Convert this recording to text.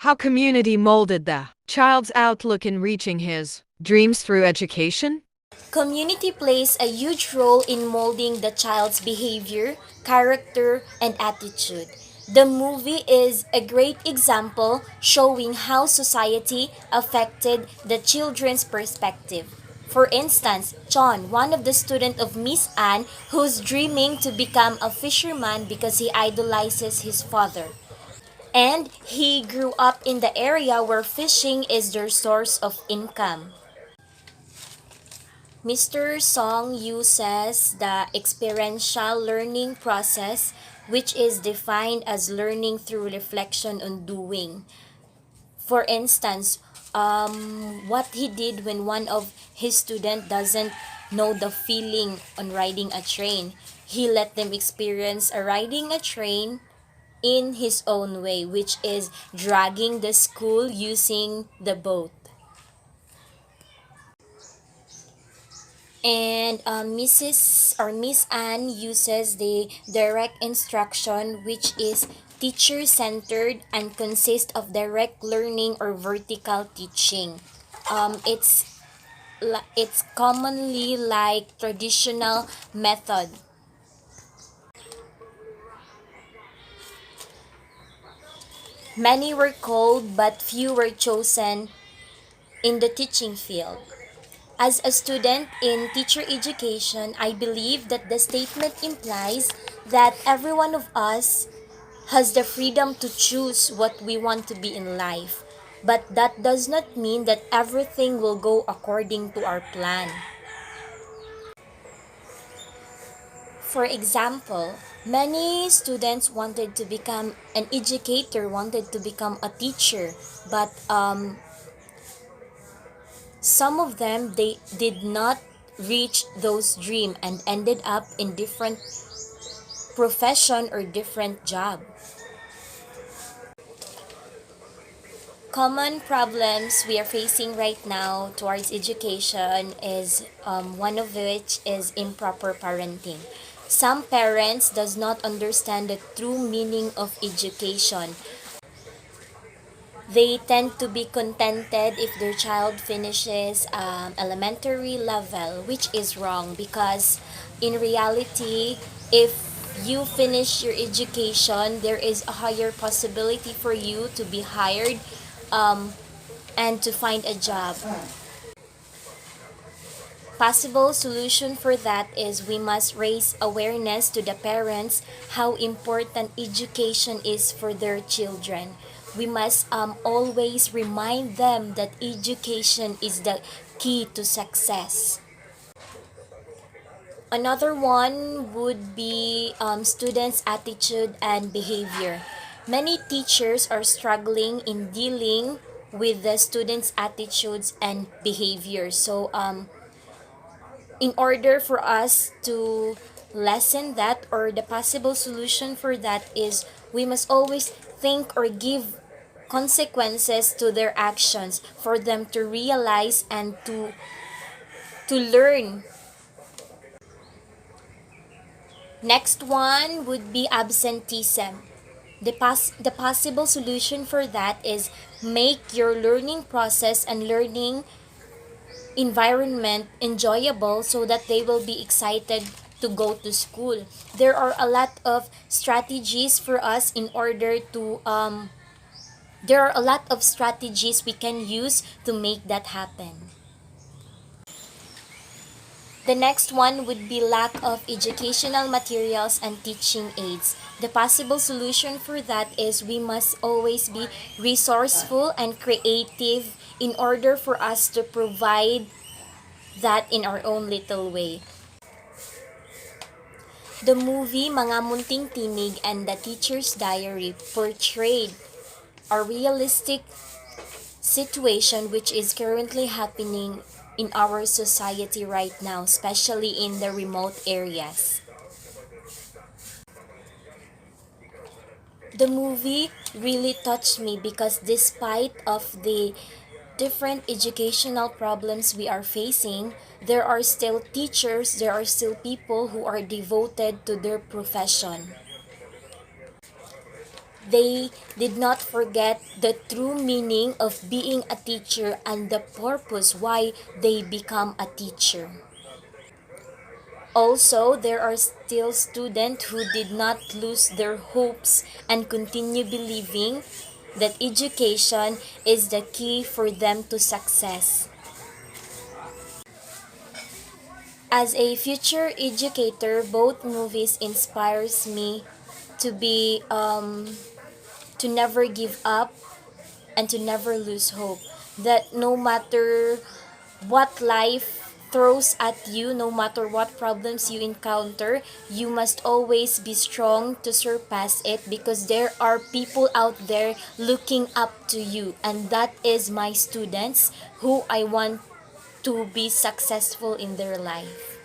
how community molded the child's outlook in reaching his dreams through education? Community plays a huge role in molding the child's behavior, character, and attitude. The movie is a great example showing how society affected the children's perspective. For instance, John, one of the students of Miss Anne, who's dreaming to become a fisherman because he idolizes his father. And he grew up in the area where fishing is their source of income. Mr. Song uses the experiential learning process, which is defined as learning through reflection on doing. For instance, what he did when one of his students doesn't know the feeling on riding a train, he let them experience a riding a train in his own way, which is dragging the school using the boat. And Mrs. or Miss Anne uses the direct instruction, which is teacher centered and consists of direct learning or vertical teaching. It's commonly like traditional method. Many were called, but few were chosen in the teaching field. As a student in teacher education, I believe that the statement implies that every one of us has the freedom to choose what we want to be in life. But that does not mean that everything will go according to our plan. For example, many students wanted to become an educator, wanted to become a teacher, but some of them they did not reach those dreams and ended up in different profession or different job. Common problems we are facing right now towards education is one of which is improper parenting. Some parents does not understand the true meaning of education. They tend to be contented if their child finishes elementary level, which is wrong because in reality, if you finish your education, there is a higher possibility for you to be hired um, and to find a job. Possible solution for that is we must raise awareness to the parents how important education is for their children. We must always remind them that education is the key to success. Another one would be students' attitude and behavior. Many teachers are struggling in dealing with the students' attitudes and behavior. So, in order for us to lessen that, or the possible solution for that is we must always think or give consequences to their actions for them to realize and to learn. Next one would be absenteeism. The possible solution for that is make your learning process and learning environment enjoyable so that they will be excited to go to school. There are a lot of strategies for us in order to there are a lot of strategies we can use to make that happen. The next one would be lack of educational materials and teaching aids. The possible solution for that is we must always be resourceful and creative in order for us to provide that in our own little way. The movie Mga Munting Tinig and The Teacher's Diary portrayed a realistic situation which is currently happening in our society right now, especially in the remote areas. The movie really touched me because despite of the different educational problems we are facing, there are still teachers, there are still people who are devoted to their profession. They did not forget the true meaning of being a teacher and the purpose why they become a teacher. Also, there are still students who did not lose their hopes and continue believing that education is the key for them to success. As a future educator, both movies inspires me to be to never give up and to never lose hope. That no matter what life throws at you, no matter what problems you encounter, you must always be strong to surpass it because there are people out there looking up to you, and that is my students who I want to be successful in their life.